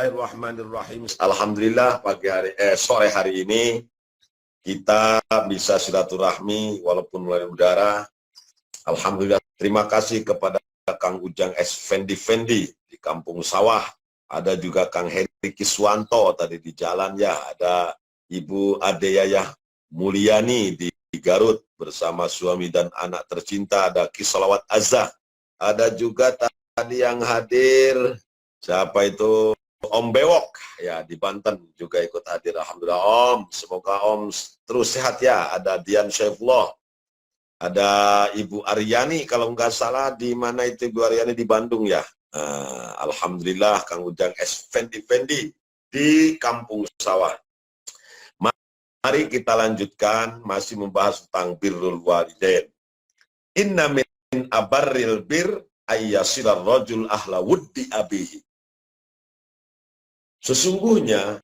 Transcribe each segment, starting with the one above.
Bismillahirrahmanirrahim. Alhamdulillah sore hari ini kita bisa silaturahmi walaupun melalui udara. Alhamdulillah, terima kasih kepada Kang Ujang Fendi di Kampung Sawah. Ada juga Kang Heri Kiswanto tadi di jalan ya. Ada Ibu Ade Yayah Mulyani di Garut bersama suami dan anak tercinta. Ada Kisolawat Azah. Ada juga tadi yang hadir, siapa itu? Om Bewok ya di Banten juga ikut hadir. Alhamdulillah Om, semoga Om terus sehat ya. Ada Dian Syaifullah, ada Ibu Aryani kalau nggak salah, di mana itu Ibu Aryani di Bandung ya. Alhamdulillah Kang Ujang Fendi di Kampung Sawah. Mari kita lanjutkan masih membahas tentang birrul walidain. Inna min abarril bir ayyasilar rajul ahla wuddi abihi. Sesungguhnya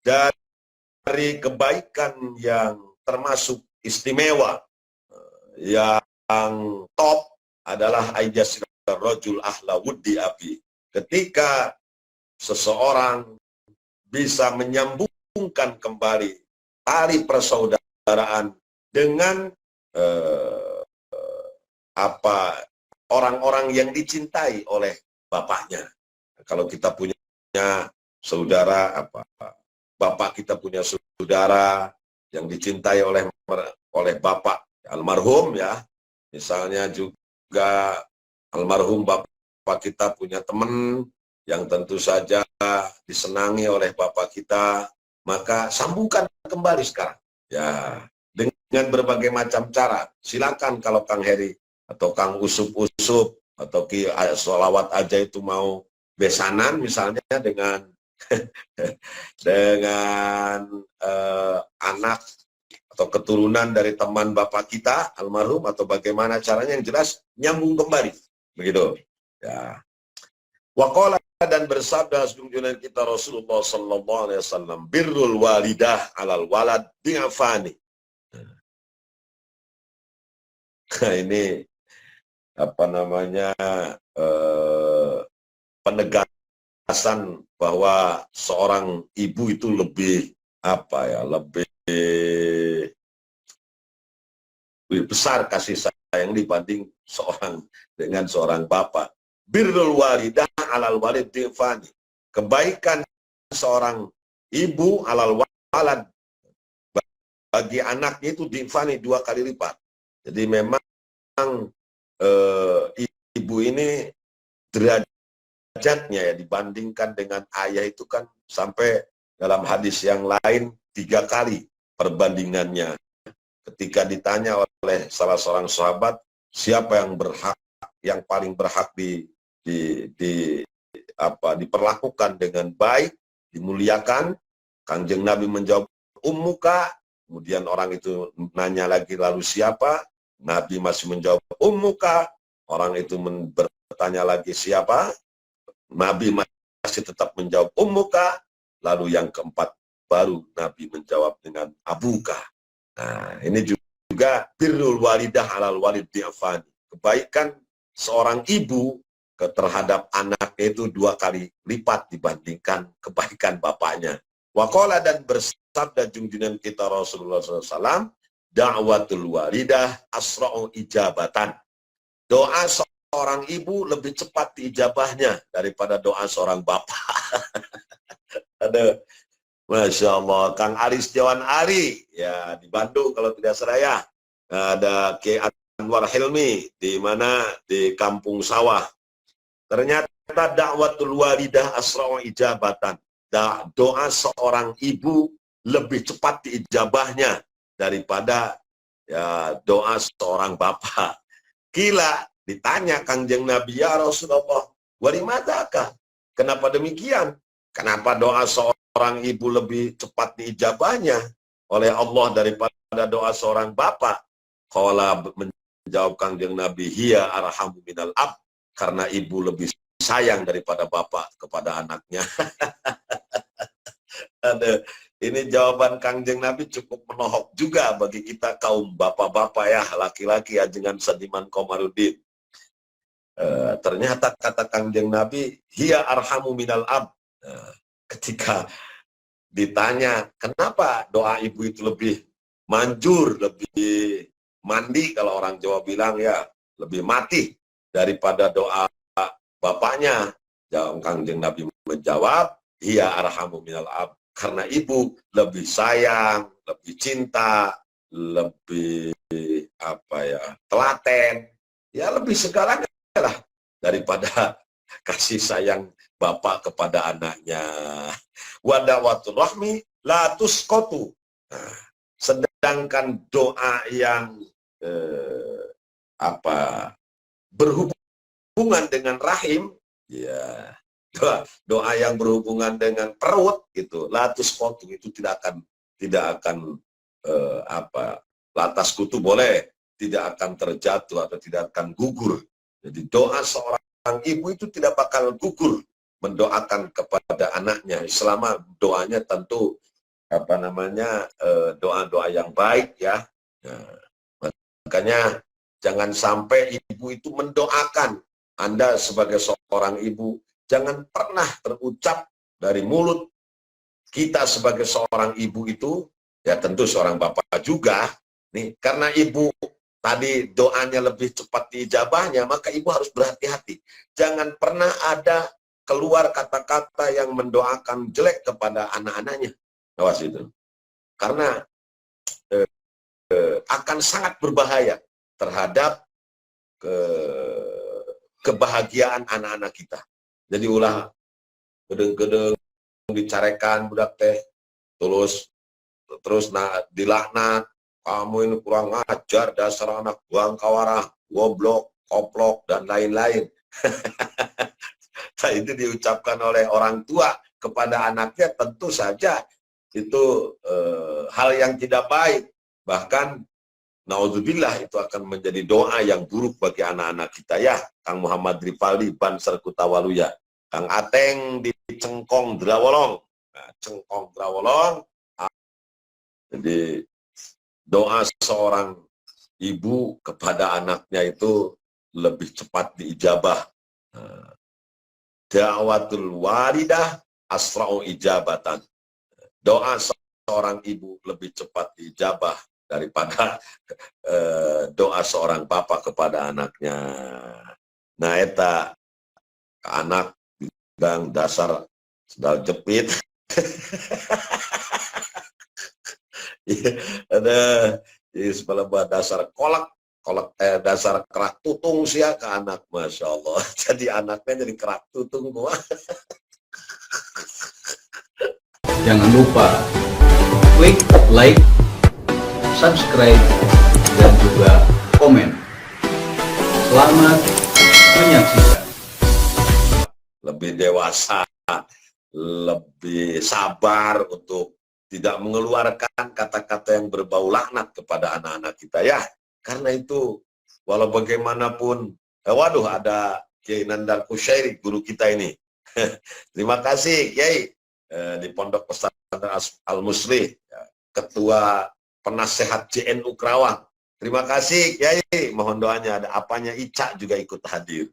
dari kebaikan yang termasuk istimewa, yang top adalah ayyasir rajul ahla wuddi abi. Ketika seseorang bisa menyambungkan kembali tali persaudaraan dengan orang-orang yang dicintai oleh bapaknya. Kalau kita punya saudara, bapak kita punya saudara yang dicintai oleh bapak almarhum ya, misalnya juga almarhum bapak kita punya teman yang tentu saja disenangi oleh bapak kita, maka sambungkan kembali sekarang ya dengan berbagai macam cara. Silakan kalau Kang Heri atau Kang Usup atau Ki Sholawat aja itu mau besanan misalnya dengan anak atau keturunan dari teman bapak kita almarhum, atau bagaimana caranya, yang jelas nyambung kembali begitu ya. Waqala, dan bersabda junjungan kita Rasulullah sallallahu alaihi wasallam, birrul walidah alal walad bi'afani. Nah, ini apa namanya, penegasan bahwa seorang ibu itu lebih lebih besar kasih sayang dibanding dengan seorang bapak. Birrul walidah alal walid di'fani. Kebaikan seorang ibu alal walad bagi anaknya itu di'fani, 2 kali lipat. Jadi memang ibu ini derajatnya ya dibandingkan dengan ayah itu kan sampai dalam hadis yang lain 3 kali perbandingannya. Ketika ditanya oleh salah seorang sahabat, siapa yang paling berhak diperlakukan dengan baik, dimuliakan, Kanjeng Nabi menjawab ummuka. Kemudian orang itu nanya lagi, lalu siapa? Nabi masih menjawab ummuka. Orang itu bertanya lagi siapa? Nabi masih tetap menjawab ummuka. Lalu yang keempat baru Nabi menjawab dengan abuka. Nah, ini juga birrul walidah alal walid di'afani. Kebaikan seorang ibu terhadap anaknya itu 2 kali lipat dibandingkan kebaikan bapaknya. Waqala, dan bersabda junjungan kita Rasulullah SAW, da'watul walidah asra'u ijabatan. Doa seorang ibu lebih cepat diijabahnya daripada doa seorang bapak. Ada, Masya Allah, Kang Ari Setiawan Ari ya di Bandung kalau tidak salah ya. Ada Ki Anwar Hilmi di mana di Kampung Sawah. Ternyata da'watul walidah asra'u ijabatan. Doa seorang ibu lebih cepat diijabahnya daripada ya doa seorang bapak. Kila, ditanya Kanjeng Nabi, ya Rasulullah, walimadakah? Kenapa demikian? Kenapa doa seorang ibu lebih cepat diijabahnya oleh Allah daripada doa seorang bapak? Qala, menjawab Kanjeng Nabi, hiya arhamu minal ab, karena ibu lebih sayang daripada bapak kepada anaknya. Ini jawaban Kanjeng Nabi cukup menohok juga bagi kita kaum bapak-bapak ya, laki-laki ajengan Sadiman Komarudin. Ternyata kata Kanjeng Nabi, hiya arhamu minal ab. ketika ditanya kenapa doa ibu itu lebih manjur, lebih mandi, kalau orang Jawa bilang ya, lebih mati daripada doa bapaknya. Kanjeng Nabi menjawab, iya arhamu minal ab, karena ibu lebih sayang, lebih cinta, lebih telaten, ya lebih segalanya lah daripada kasih sayang bapak kepada anaknya. Wadawatul rahmi la tusqatu. Nah, sedangkan doa yang berhubungan dengan rahim, ya doa yang berhubungan dengan perut gitu, latus kotu itu tidak akan latas kutu boleh, tidak akan terjatuh atau tidak akan gugur. Jadi doa seorang ibu itu tidak bakal gugur mendoakan kepada anaknya selama doanya tentu doa-doa yang baik ya. Nah, makanya jangan sampai ibu itu mendoakan. Anda sebagai seorang ibu, jangan pernah terucap dari mulut kita sebagai seorang ibu itu, ya tentu seorang bapak juga, nih karena ibu tadi doanya lebih cepat diijabahnya, maka ibu harus berhati-hati. Jangan pernah ada keluar kata-kata yang mendoakan jelek kepada anak-anaknya. Awas itu. Karena akan sangat berbahaya terhadap kebahagiaan anak-anak kita. Jadi ulah gedeng-gedeng dicarekan budak teh, terus dilaknat, kamu ini kurang ngajar, dasar anak buang kawarah, goblok, koplok, dan lain-lain. Nah, itu diucapkan oleh orang tua kepada anaknya, tentu saja itu hal yang tidak baik. Bahkan naudzubillah itu akan menjadi doa yang buruk bagi anak-anak kita ya. Kang Muhammad Rifaldi Ban Serkutawaluya, Kang Ateng di Cengkong Drawolong. Nah, Cengkong Drawolong. Jadi doa seorang ibu kepada anaknya itu lebih cepat diijabah. Da'watul walidah asra'u ijabatan. Doa seorang ibu lebih cepat diijabah daripada doa seorang bapak kepada anaknya. Nah, eta anak bilang dasar sedal jepit. Ada sebelah dasar dasar kerak tutung sih ya ke anak, masya Allah. Jadi anaknya jadi kerak tutung gua. Jangan lupa klik like, subscribe, dan juga komen. Selamat menyaksikan. Lebih dewasa, lebih sabar untuk tidak mengeluarkan kata-kata yang berbau laknat kepada anak-anak kita ya. Karena itu, walau bagaimanapun, waduh ada Kiai Nandar Kusyairi, guru kita ini. Terima kasih Kiai, di Pondok Pesantren Al-Muslih, Ketua Penasehat JNU Kerawang. Terima kasih Kiai, mohon doanya. Ada apanya Ica juga ikut hadir.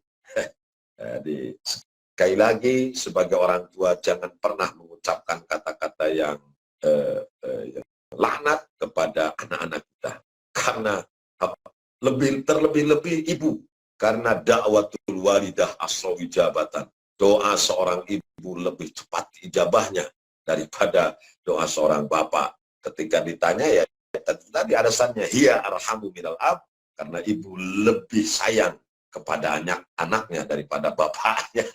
Sekali lagi, sebagai orang tua jangan pernah mengucapkan kata-kata yang laknat kepada anak-anak kita. Karena terlebih-lebih ibu, karena dakwatul walidah asrawi jabatan. Doa seorang ibu lebih cepat ijabahnya daripada doa seorang bapak. Ketika ditanya ya tadi alasannya, hiya arhamu minal ab, karena ibu lebih sayang kepada anaknya daripada bapaknya.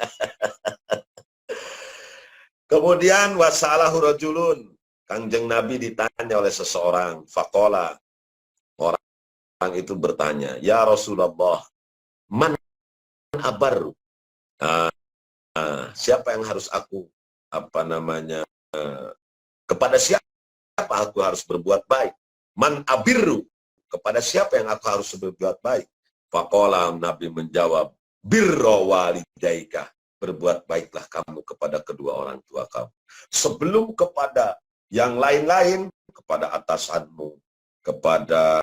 Kemudian wasalahu rajulun, Kanjeng Nabi ditanya oleh seseorang, faqala, orang itu bertanya, ya Rasulullah, man abaru? Siapa yang harus aku kepada siapa aku harus berbuat baik? Man abiru, kepada siapa yang aku harus berbuat baik? Faqala, Nabi menjawab, birra walidaika, berbuat baiklah kamu kepada kedua orang tua kamu. Sebelum kepada yang lain-lain, kepada atasanmu, kepada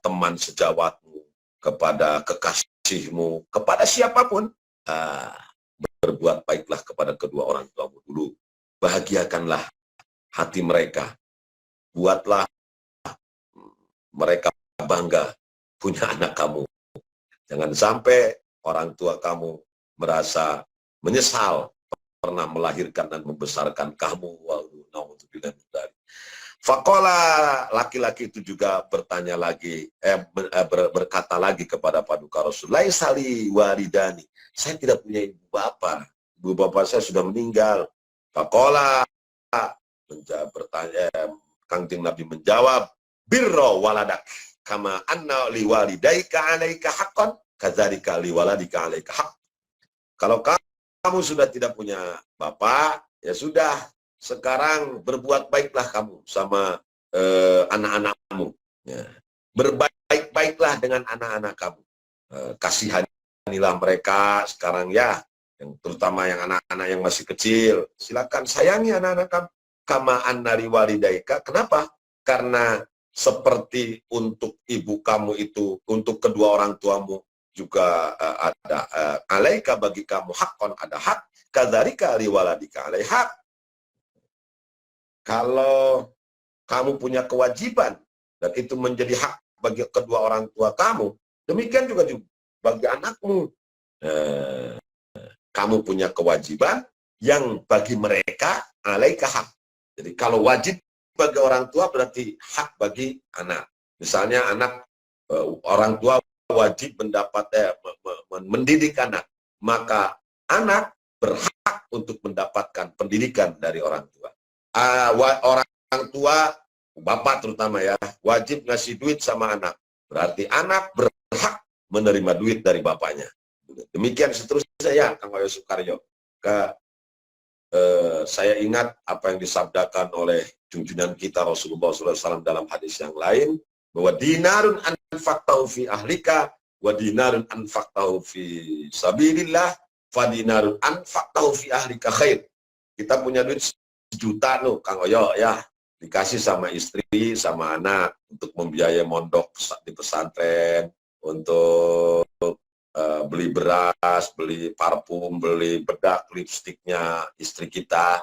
teman sejawatmu, kepada kekasihmu, kepada siapapun, berbuat baiklah kepada kedua orang tuamu dulu. Bahagiakanlah hati mereka. Buatlah mereka bangga punya anak kamu. Jangan sampai orang tua kamu merasa menyesal pernah melahirkan dan membesarkan kamu. Faqala, laki-laki itu juga bertanya lagi, berkata lagi kepada Paduka Rasul, laisali walidani, saya tidak punya ibu bapak. Ibu bapak saya sudah meninggal. Faqala, bertanya, Kangjeng Nabi menjawab, birro waladak, kama anna liwalidaika alaika haqqan, kadzalika liwaladika alaika haqq. Kalau kamu sudah tidak punya bapak, ya sudah, sekarang berbuat baiklah kamu sama anak-anakmu. Ya. Berbaik-baiklah dengan anak-anak kamu. Kasihanilah mereka sekarang ya, yang terutama yang anak-anak yang masih kecil. Silakan sayangi anak-anak kamu. Kama annari walidaika. Kenapa? Karena seperti untuk ibu kamu itu, untuk kedua orang tuamu juga ada alaika bagi kamu hakkon, ada hak. Kadzalika liwaladika alai hak. Kalau kamu punya kewajiban dan itu menjadi hak bagi kedua orang tua kamu, demikian juga bagi anakmu. Kamu punya kewajiban yang bagi mereka alaika hak. Jadi kalau wajib bagi orang tua berarti hak bagi anak. Misalnya anak, orang tua wajib mendidik anak, maka anak berhak untuk mendapatkan pendidikan dari orang tua. Orang tua, bapak terutama ya, wajib ngasih duit sama anak. Berarti anak berhak menerima duit dari bapaknya. Demikian seterusnya ya, Kang Wayo Sukaryo. Saya ingat apa yang disabdakan oleh junjungan kita Rasulullah SAW dalam hadis yang lain, bahwa dinarun anfaqtahu fi ahlika, wa dinarun anfaqtahu fi sabilillah, fa dinarun anfaqtahu fi ahlika khair. Kita punya duit 1 juta loh, Kang Oyo ya, dikasih sama istri, sama anak untuk membiayai mondok di pesantren, untuk beli beras, beli parfum, beli bedak, lipstiknya istri kita.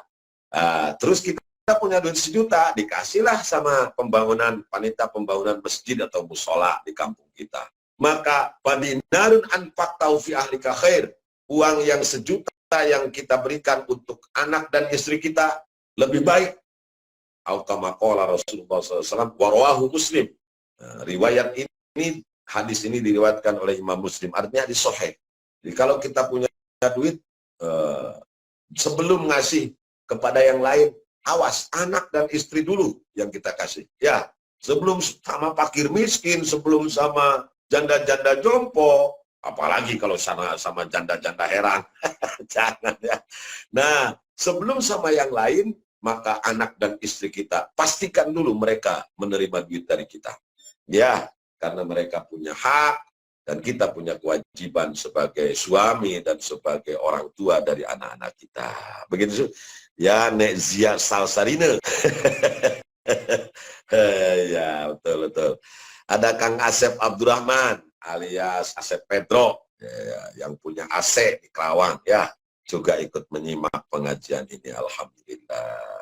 Terus kita punya duit 1 juta, dikasihlah sama panitia pembangunan masjid atau musola di kampung kita. Maka padinarun anfaqtahu fi ahlika khair, uang yang 1 juta yang kita berikan untuk anak dan istri kita lebih baik. Aukamaqala Rasulullah SAW warawahu Muslim. Riwayat ini, hadis ini diriwayatkan oleh Imam Muslim, artinya hadis sahih. Jadi kalau kita punya duit, sebelum ngasih kepada yang lain, awas, anak dan istri dulu yang kita kasih. Ya, sebelum sama fakir miskin, sebelum sama janda-janda jompo, apalagi kalau sama janda-janda heran. Jangan ya. Nah, sebelum sama yang lain, maka anak dan istri kita, pastikan dulu mereka menerima duit dari kita. Ya, karena mereka punya hak, dan kita punya kewajiban sebagai suami dan sebagai orang tua dari anak-anak kita. Begitu ya, Nek Zia Salsarine. Ya, betul-betul. Ada Kang Asep Abdurrahman alias Asep Pedro, ya, yang punya AC di Kerawang, ya, juga ikut menyimak pengajian ini. Alhamdulillah.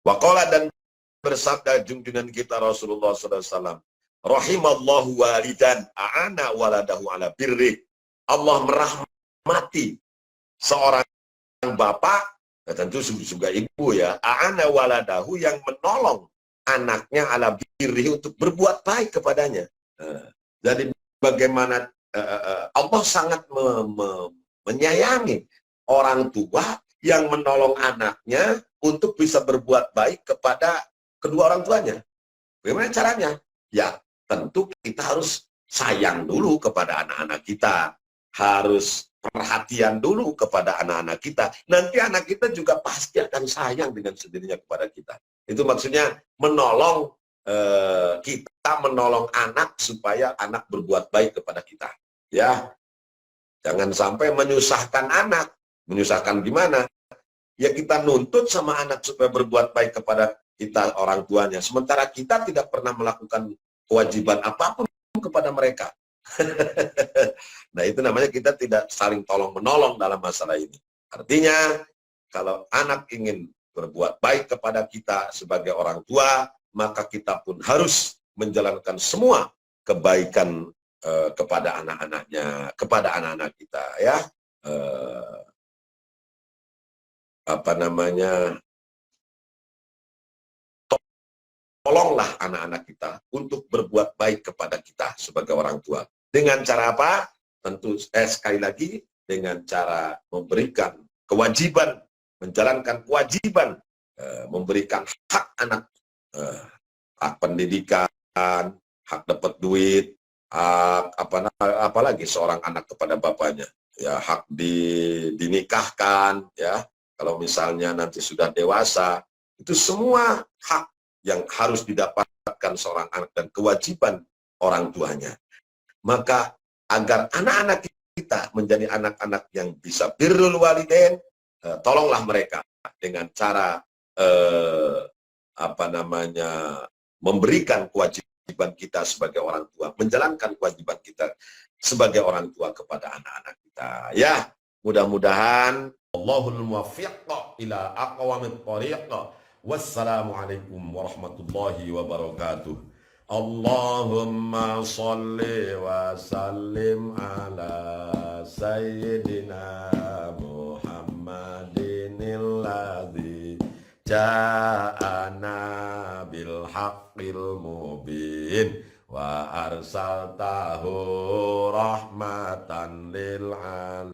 Waqala, dan bersabda junjungan kita Rasulullah SAW, rahimallahu walidan a'ana waladahu ala birri. Allah merahmati seorang bapak, tentu juga ibu ya, a'ana waladahu, yang menolong anaknya ala birri, untuk berbuat baik kepadanya. Jadi bagaimana Allah sangat menyayangi orang tua yang menolong anaknya untuk bisa berbuat baik kepada kedua orang tuanya. Bagaimana caranya? Ya, tentu kita harus sayang dulu kepada anak-anak kita. Harus perhatian dulu kepada anak-anak kita. Nanti anak kita juga pasti akan sayang dengan sendirinya kepada kita. Itu maksudnya menolong, kita menolong anak supaya anak berbuat baik kepada kita. Ya, jangan sampai menyusahkan anak. Menyusahkan gimana? Ya kita nuntut sama anak supaya berbuat baik kepada kita orang tuanya. Sementara kita tidak pernah melakukan kewajiban apapun kepada mereka. Nah, itu namanya kita tidak saling tolong-menolong dalam masalah ini. Artinya, kalau anak ingin berbuat baik kepada kita sebagai orang tua, maka kita pun harus menjalankan semua kebaikan kepada anak-anaknya, kepada anak-anak kita, ya. Tolonglah anak-anak kita untuk berbuat baik kepada kita sebagai orang tua. Dengan cara apa? Tentu sekali lagi dengan cara memberikan kewajiban, menjalankan kewajiban, memberikan hak anak, hak pendidikan, hak dapat duit, hak apalagi seorang anak kepada bapaknya, ya, hak dinikahkan, ya. Kalau misalnya nanti sudah dewasa, itu semua hak yang harus didapatkan seorang anak dan kewajiban orang tuanya. Maka agar anak-anak kita menjadi anak-anak yang bisa birrul walidain, tolonglah mereka dengan cara memberikan kewajiban kita sebagai orang tua, menjalankan kewajiban kita sebagai orang tua kepada anak-anak kita. Ya, mudah-mudahan Allahul muwaffiq ila aqwamit thariq. Wassalamualaikum warahmatullahi wabarakatuh. Allahumma salli wa sallim ala sayyidina Muhammadin alladzi ja'ana bil haqqil mubin wa arsaltahu rahmatan lil alamin.